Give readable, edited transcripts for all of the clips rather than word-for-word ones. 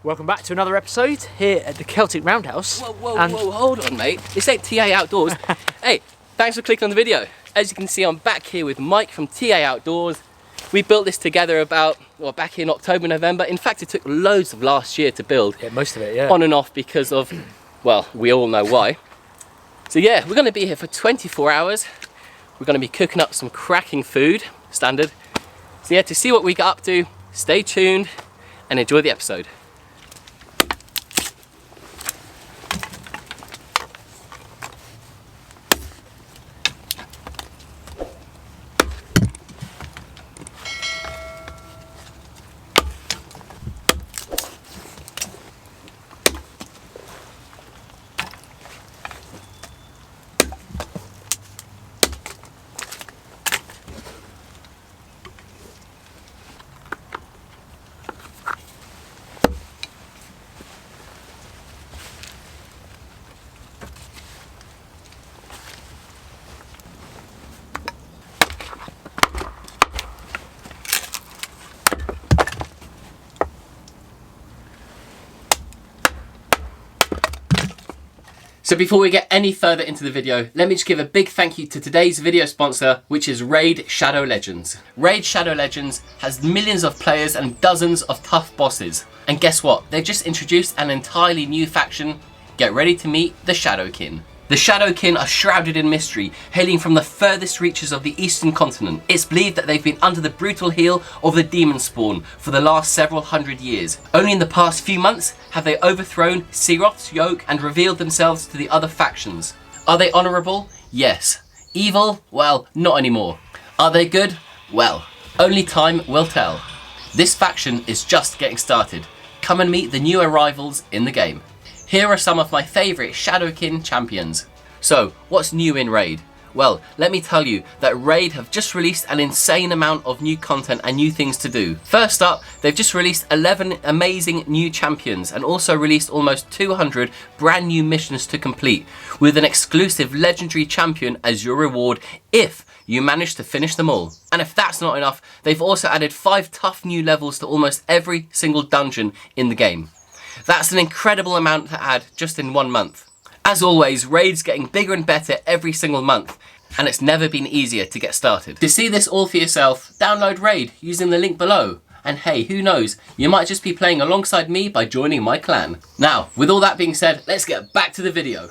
Welcome back to another episode here at the Celtic Roundhouse. Whoa, hold on, mate. This ain't TA Outdoors. Hey, thanks for clicking on the video. As you can see, I'm back here with Mike from TA Outdoors. We built this together back in October, November. In fact, it took loads of last year to build. Yeah, most of it, yeah. On and off because of, well, we all know why. So yeah, we're gonna be here for 24 hours. We're gonna be cooking up some cracking food, standard. So yeah, to see what we get up to, stay tuned and enjoy the episode. So before we get any further into the video, let me just give a big thank you to today's video sponsor, which is Raid Shadow Legends. Raid Shadow Legends has millions of players and dozens of tough bosses. And guess what? They've just introduced an entirely new faction. Get ready to meet the Shadowkin. The Shadowkin are shrouded in mystery, hailing from the furthest reaches of the eastern continent. It's believed that they've been under the brutal heel of the demon spawn for the last several hundred years. Only in the past few months have they overthrown Siroth's yoke and revealed themselves to the other factions. Are they honourable? Yes. Evil? Well, not anymore. Are they good? Well, only time will tell. This faction is just getting started. Come and meet the new arrivals in the game. Here are some of my favourite Shadowkin champions. So, what's new in Raid? Well, let me tell you that Raid have just released an insane amount of new content and new things to do. First up, they've just released 11 amazing new champions and also released almost 200 brand new missions to complete, with an exclusive legendary champion as your reward if you manage to finish them all. And if that's not enough, they've also added 5 tough new levels to almost every single dungeon in the game. That's an incredible amount to add just in 1 month. As always, Raid's getting bigger and better every single month, and it's never been easier to get started. To see this all for yourself, download Raid using the link below. And hey, who knows, you might just be playing alongside me by joining my clan. Now, with all that being said, let's get back to the video.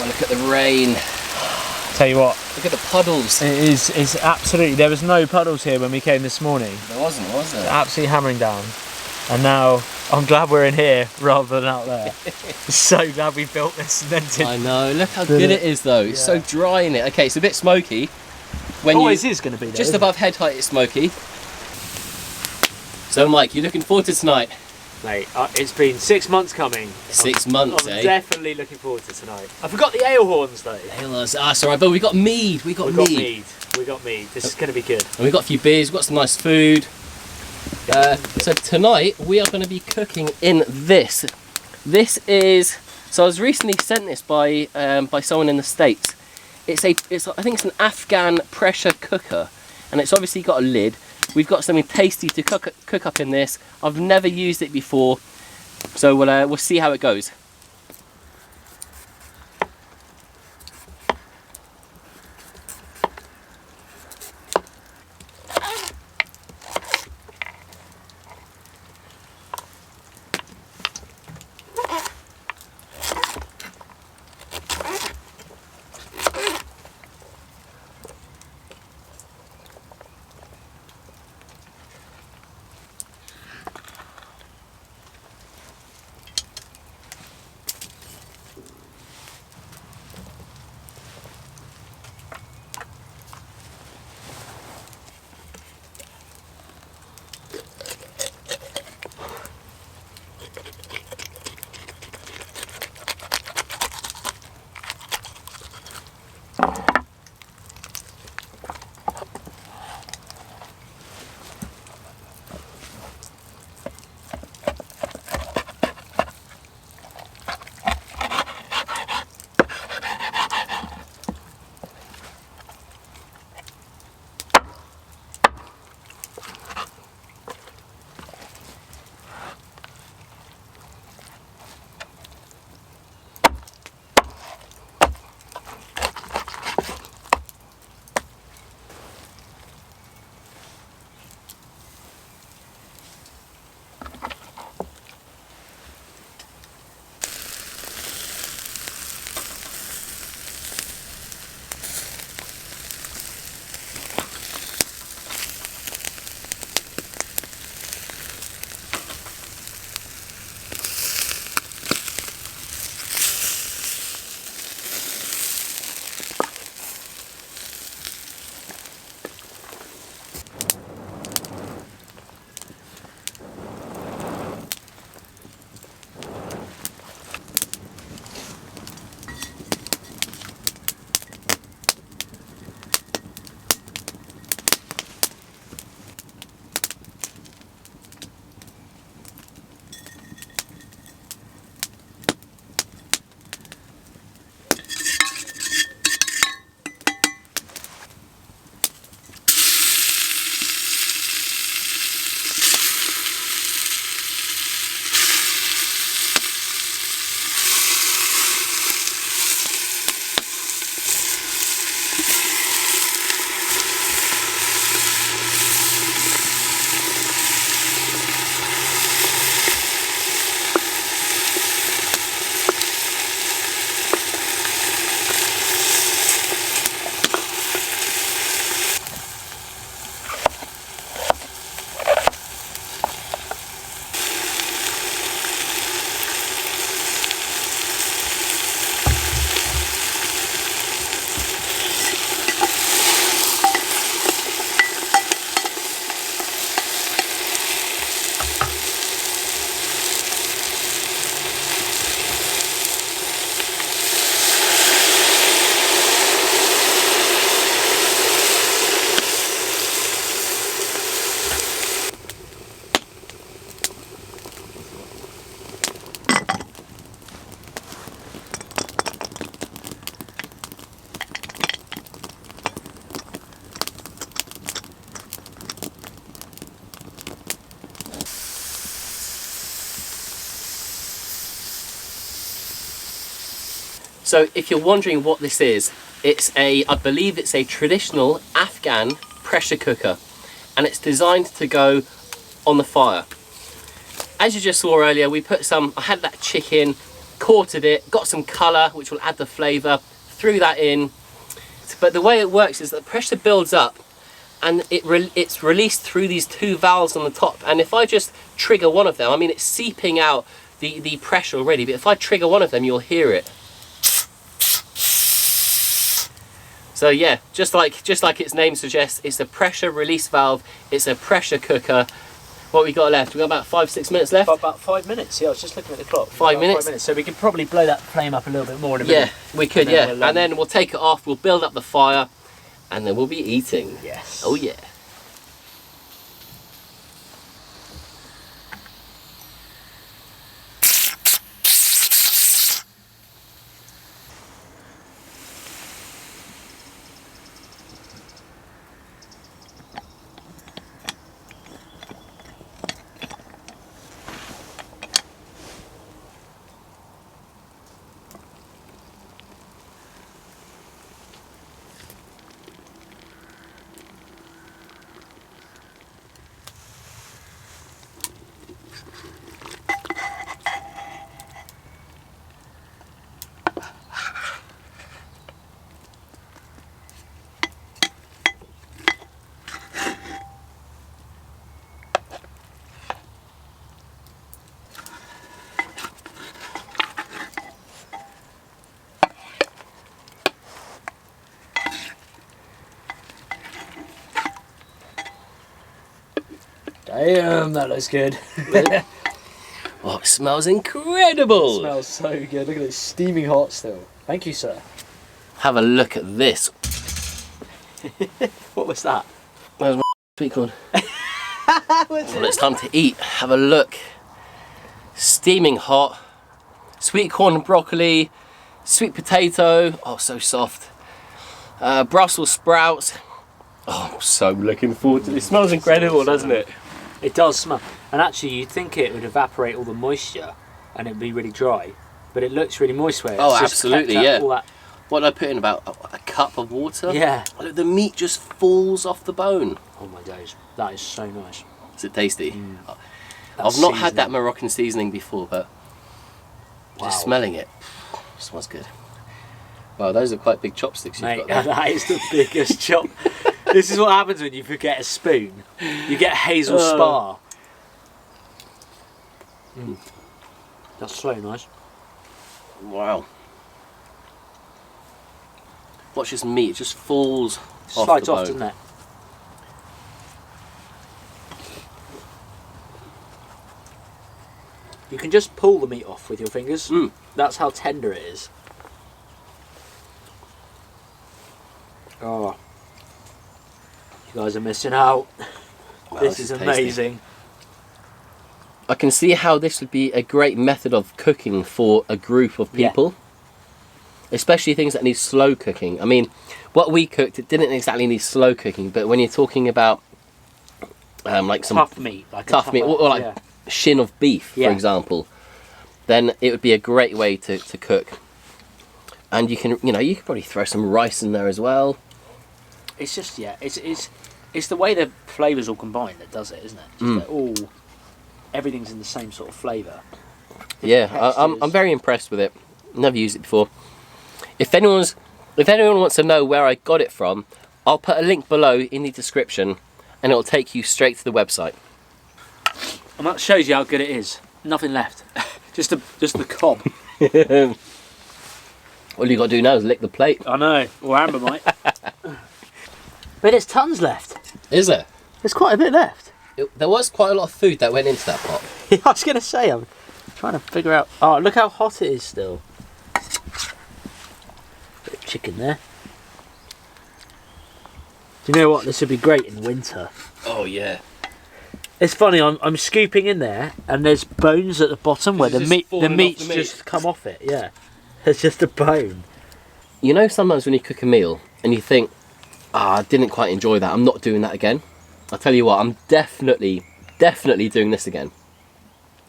Oh, look at the rain. Tell you what, Look at the puddles. it's absolutely, there was no puddles here when we came this morning. There wasn't, was there? Absolutely hammering down. And now I'm glad we're in here rather than out there. So glad we built this and then did. I know, look how good it is though. It's so dry in it. Okay, it's a bit smoky. When Always is going to be though, just above head height it's smoky. So Mike, you looking forward to tonight? Mate, it's been 6 months coming. 6 months, I'm eh? definitely looking forward to tonight. I forgot the ale horns though. Ah, sorry, but we got mead. We got mead. We got mead. This is going to be good. And we got a few beers. We've got some nice food. So tonight we are going to be cooking in this. This is. So I was recently sent this by someone in the States. I think it's an Afghan pressure cooker, and it's obviously got a lid. We've got something tasty to cook up in this. I've never used it before, so we'll see how it goes. So if you're wondering what this is, I believe it's a traditional Afghan pressure cooker, and it's designed to go on the fire. As you just saw earlier, I had that chicken quartered it, got some colour which will add the flavour, threw that in. But the way it works is that the pressure builds up and it's released through these 2 valves on the top. And if I just trigger one of them, I mean, it's seeping out the pressure already, but if I trigger one of them, you'll hear it. So yeah, just like its name suggests, it's a pressure release valve. It's a pressure cooker. What we got left? We got about 5-6 minutes left. About 5 minutes. Yeah, I was just looking at the clock. 5 minutes. 5 minutes. So we could probably blow that flame up a little bit more in a minute. Yeah, we could. Yeah, and then we'll take it off. We'll build up the fire, and then we'll be eating. Yes. Oh yeah. Damn, that looks good. Oh, it smells incredible. It smells so good. Look at it, steaming hot still. Thank you, sir. Have a look at this. What was that? Where's my sweet corn? Well, it's time to eat. Have a look. Steaming hot. Sweet corn and broccoli. Sweet potato. Oh, so soft. Brussels sprouts. Oh, I'm so looking forward to this. It smells incredible, doesn't it? It does smell. And actually, you'd think it would evaporate all the moisture and it'd be really dry. But it looks really moist where it's Oh, just absolutely, kept out yeah. all that. What did I put in? About a cup of water? Yeah. Look, the meat just falls off the bone. Oh my days. That is so nice. Is it tasty? That I've not had that seasoning. Moroccan seasoning before, but just Wow. smelling it, smells good. Wow, those are quite big chopsticks you've Mate, got there. that is the biggest chop. This is what happens when you forget a spoon. You get hazel spar. That's so nice. Wow. Watch this meat, it just falls off Slides the off, bone. doesn't it? You can just pull the meat off with your fingers. That's how tender it is. Oh, you guys are missing out. Wow, This is tasty. amazing. I can see how this would be a great method of cooking for a group of people. Especially things that need slow cooking. I mean, what we cooked, it didn't exactly need slow cooking, but when you're talking about like some Tough meat, like a tough meat, or like yeah. shin of beef, for example, then it would be a great way to cook. And you can, you could probably throw some rice in there as well. It's just it's the way the flavours all combine that does it, isn't it? Just that everything's in the same sort of flavour. Yeah, I'm very impressed with it. Never used it before. If anyone wants to know where I got it from, I'll put a link below in the description, and it'll take you straight to the website. And that shows you how good it is. Nothing left. just the cob. All you got to do now is lick the plate. I know. Or Amber might. But there's tons left. Is there? There's quite a bit left. There was quite a lot of food that went into that pot. I was going to say, I'm trying to figure out... Oh, look how hot it is still. Bit of chicken there. Do you know what? This would be great in winter. Oh yeah. It's funny, I'm scooping in there and there's bones at the bottom where the meat's just come off it, yeah. There's just a bone. You know, sometimes when you cook a meal and you think, I didn't quite enjoy that, I'm not doing that again. I'll tell you what, I'm definitely doing this again.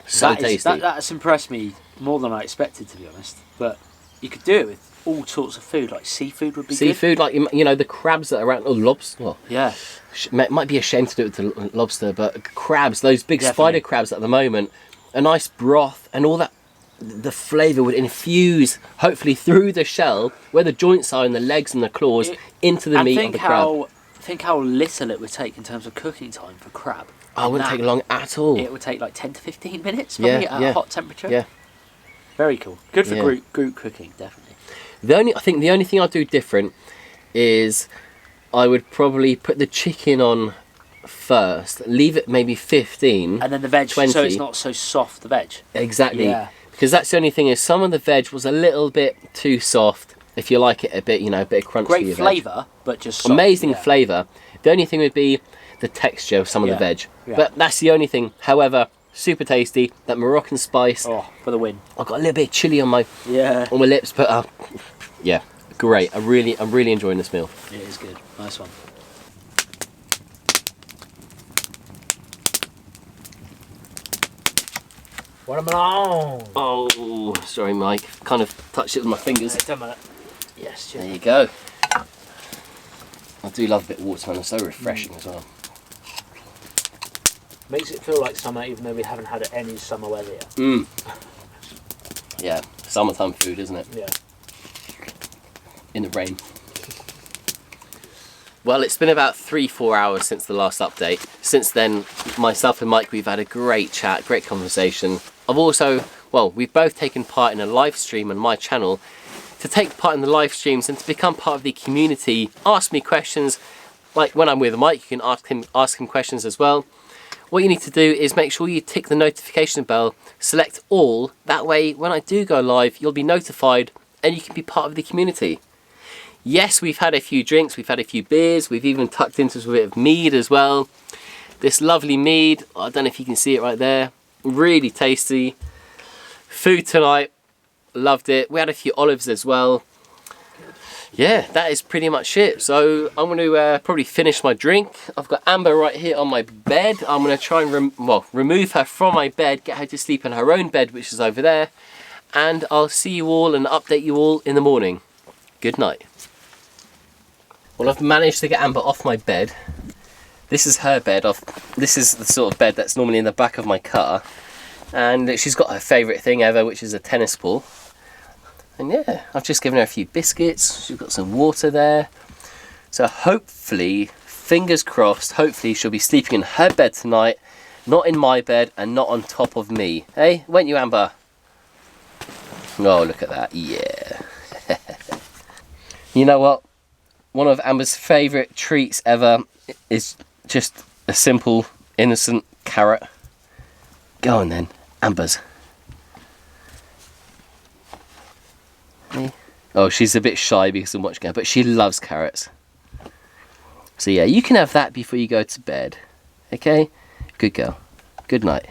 So tasty. That's impressed me more than I expected, to be honest. But you could do it with all sorts of food, like seafood would be good. Seafood, like, the crabs that are around, or lobster. Well, Yeah. might be a shame to do it with lobster, but crabs, those big Definitely. spider crabs at the moment, a nice broth and all that the flavour would infuse, hopefully through the shell, where the joints are and the legs and the claws, into the meat of the crab. Think how little it would take in terms of cooking time for crab. Oh, it wouldn't take long at all. It would take like 10 to 15 minutes probably at a hot temperature. Yeah. Very cool. Good for group cooking, definitely. I think the only thing I'd do different is I would probably put the chicken on first, leave it maybe 15, and then the veg, 20. so it's not so soft, the veg. Exactly. Yeah. Because that's the only thing, is some of the veg was a little bit too soft. If you like it a bit, you know, a bit of crunch. Great flavour, but just soft. Amazing flavour. The only thing would be the texture of some of the veg. Yeah. But that's the only thing. However, super tasty. That Moroccan spice. Oh, for the win. I've got a little bit of chilli on my lips, but yeah, great. I'm really enjoying this meal. It is good. Nice one. Watermelon. Oh, sorry, Mike. Kind of touched it with my fingers. Yes, there you go. I do love a bit of watermelon. It's so refreshing as well. Makes it feel like summer, even though we haven't had any summer weather yet. Yeah, summertime food, isn't it? Yeah. In the rain. Well, it's been about 3-4 hours since the last update. Since then, myself and Mike, we've had a great chat, great conversation. We've both taken part in a live stream on my channel. To take part in the live streams and to become part of the community, ask me questions. Like when I'm with Mike, you can ask him questions as well. What you need to do is make sure you tick the notification bell, select all. That way, when I do go live, you'll be notified and you can be part of the community. Yes, we've had a few drinks, we've had a few beers, we've even tucked into a bit of mead as well. This lovely mead, I don't know if you can see it right there, really tasty. Food tonight, loved it. We had a few olives as well. Yeah, that is pretty much it. So I'm going to probably finish my drink. I've got Amber right here on my bed. I'm going to try and remove her from my bed, get her to sleep in her own bed, which is over there. And I'll see you all and update you all in the morning. Good night. Well, I've managed to get Amber off my bed. This is her bed. This is the sort of bed that's normally in the back of my car. And she's got her favourite thing ever, which is a tennis ball. And yeah, I've just given her a few biscuits. She's got some water there. So hopefully, fingers crossed, hopefully she'll be sleeping in her bed tonight, not in my bed and not on top of me. Hey, weren't you, Amber? Oh, look at that. Yeah. You know what? One of Amber's favourite treats ever is just a simple, innocent carrot. Go on then, Amber's. Oh, she's a bit shy because I'm watching her, but she loves carrots. So yeah, you can have that before you go to bed. Okay? Good girl. Good night.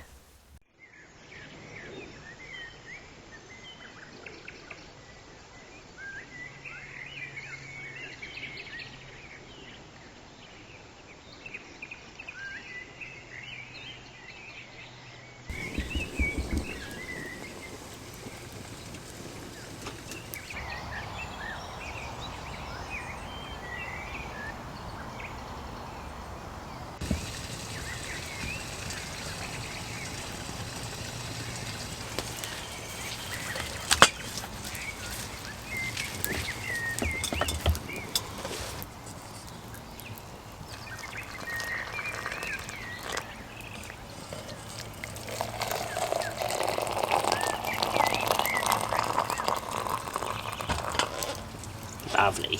Lovely.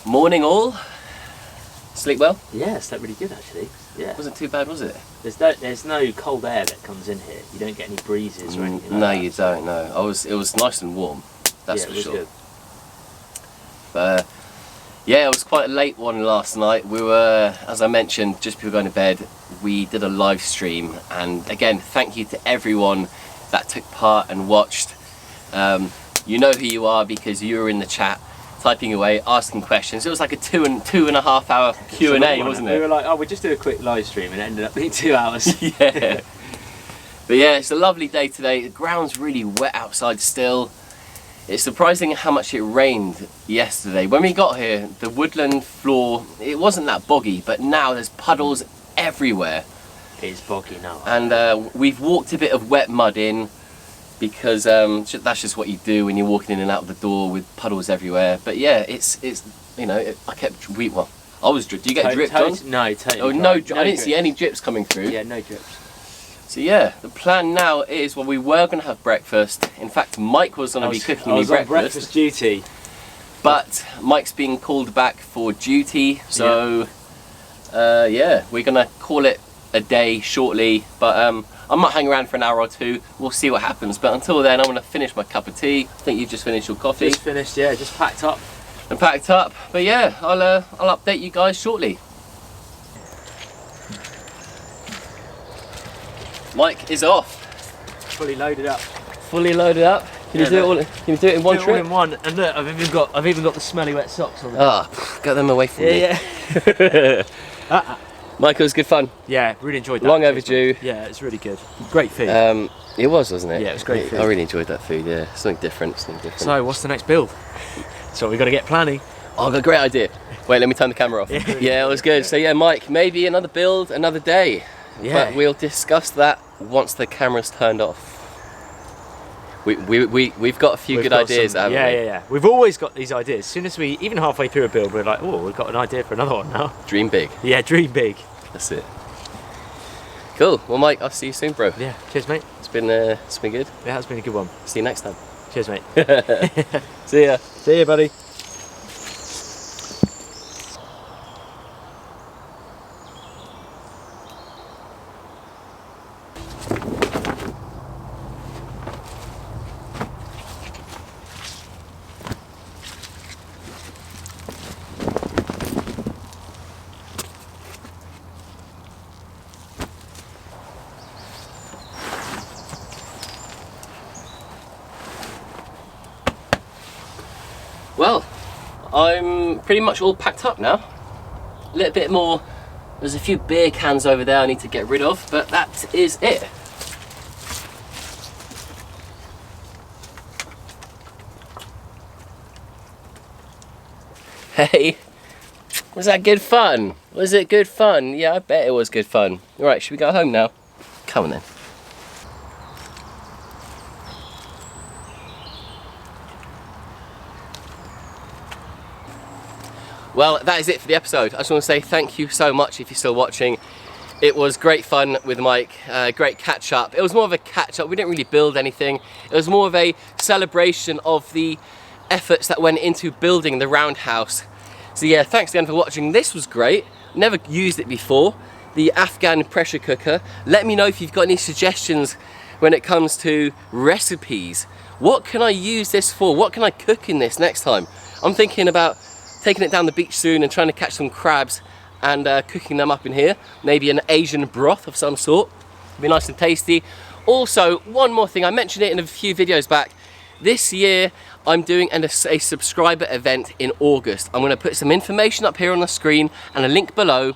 Morning all. Sleep well? Yeah, slept really good actually. Yeah. Wasn't too bad, was it? There's no cold air that comes in here. You don't get any breezes or anything like no, that. you don't, no. It was nice and warm. That's for sure. Good. But yeah, it was quite a late one last night. We were, as I mentioned, just before going to bed, we did a live stream, and again, thank you to everyone that took part and watched. You know who you are because you were in the chat, typing away, asking questions. It was like a two and a half hour Q&A, wasn't it? We were like, oh, we'll just do a quick live stream, and it ended up being 2 hours. Yeah. But yeah, it's a lovely day today. The ground's really wet outside still. It's surprising how much it rained yesterday. When we got here, the woodland floor, it wasn't that boggy, but now there's puddles everywhere. It's boggy now. And we've walked a bit of wet mud in because that's just what you do when you're walking in and out of the door with puddles everywhere. But yeah, it's you know, I kept well, I was dripped. Do you get dripped on? No, totally. Oh no, I didn't see any drips coming through. Yeah, no drips. So yeah, the plan now is, well, we were going to have breakfast. In fact, Mike was going to be cooking me breakfast. On breakfast duty. But Mike's being called back for duty, so yeah, we're going to call it a day shortly. But I might hang around for an hour or two. We'll see what happens. But until then, I'm going to finish my cup of tea. I think you've just finished your coffee. Just finished, yeah, just packed up. And packed up. But yeah, I'll update you guys shortly. Mike is off. Fully loaded up. Fully loaded up. Can you do it all? Can you do it in one trip? All in one. And look, I've even got the smelly wet socks on. Ah, get them away from me. Yeah. Michael, it was good fun. Yeah, really enjoyed that. Long overdue. Yeah, it's really good. Great food. It was, wasn't it? Yeah, it was great food. I really enjoyed that food. Yeah, something different. So, what's the next build? So we got to get planning. Oh, I've got a great idea. Wait, let me turn the camera off. Yeah, it was good. So yeah, Mike, maybe another build, another day. Yeah. But we'll discuss that once the camera's turned off. We've got a few good ideas, haven't we? Yeah. We've always got these ideas. As soon as we, even halfway through a build, we're like, oh, we've got an idea for another one now. Dream big. Yeah, dream big. That's it. Cool. Well, Mike, I'll see you soon, bro. Yeah. Cheers, mate. It's been good. Yeah, it's been a good one. See you next time. Cheers, mate. See ya. See ya, buddy. Well, I'm pretty much all packed up now. A little bit more, there's a few beer cans over there I need to get rid of, but that is it. Hey, was that good fun? Was it good fun? Yeah, I bet it was good fun. Alright, should we go home now? Come on then. Well, that is it for the episode. I just want to say thank you so much if you're still watching. It was great fun with Mike, great catch up. It was more of a catch up, we didn't really build anything. It was more of a celebration of the efforts that went into building the roundhouse. So yeah, thanks again for watching. This was great, never used it before. The Afghan pressure cooker. Let me know if you've got any suggestions when it comes to recipes. What can I use this for? What can I cook in this next time? I'm thinking about taking it down the beach soon and trying to catch some crabs and cooking them up in here. Maybe an Asian broth of some sort. Be nice and tasty. Also, one more thing, I mentioned it in a few videos back. This year, I'm doing a subscriber event in August. I'm gonna put some information up here on the screen and a link below.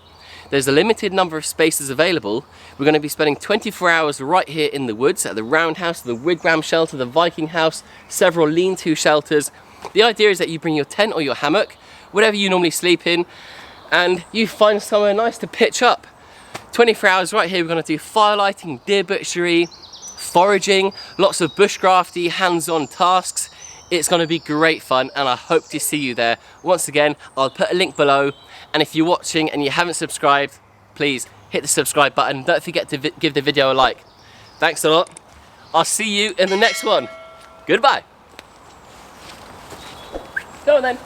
There's a limited number of spaces available. We're gonna be spending 24 hours right here in the woods at the Roundhouse, the Wigwam shelter, the Viking House, several lean-to shelters. The idea is that you bring your tent or your hammock, whatever you normally sleep in, and you find somewhere nice to pitch up. 24 hours right here. We're going to do fire lighting, deer butchery, foraging, lots of bushcrafty hands-on tasks. It's going to be great fun and I hope to see you there. Once again, I'll put a link below, and if you're watching and you haven't subscribed, please hit the subscribe button. Don't forget to give the video a like. Thanks a lot. I'll see you in the next one. Goodbye. Go on then.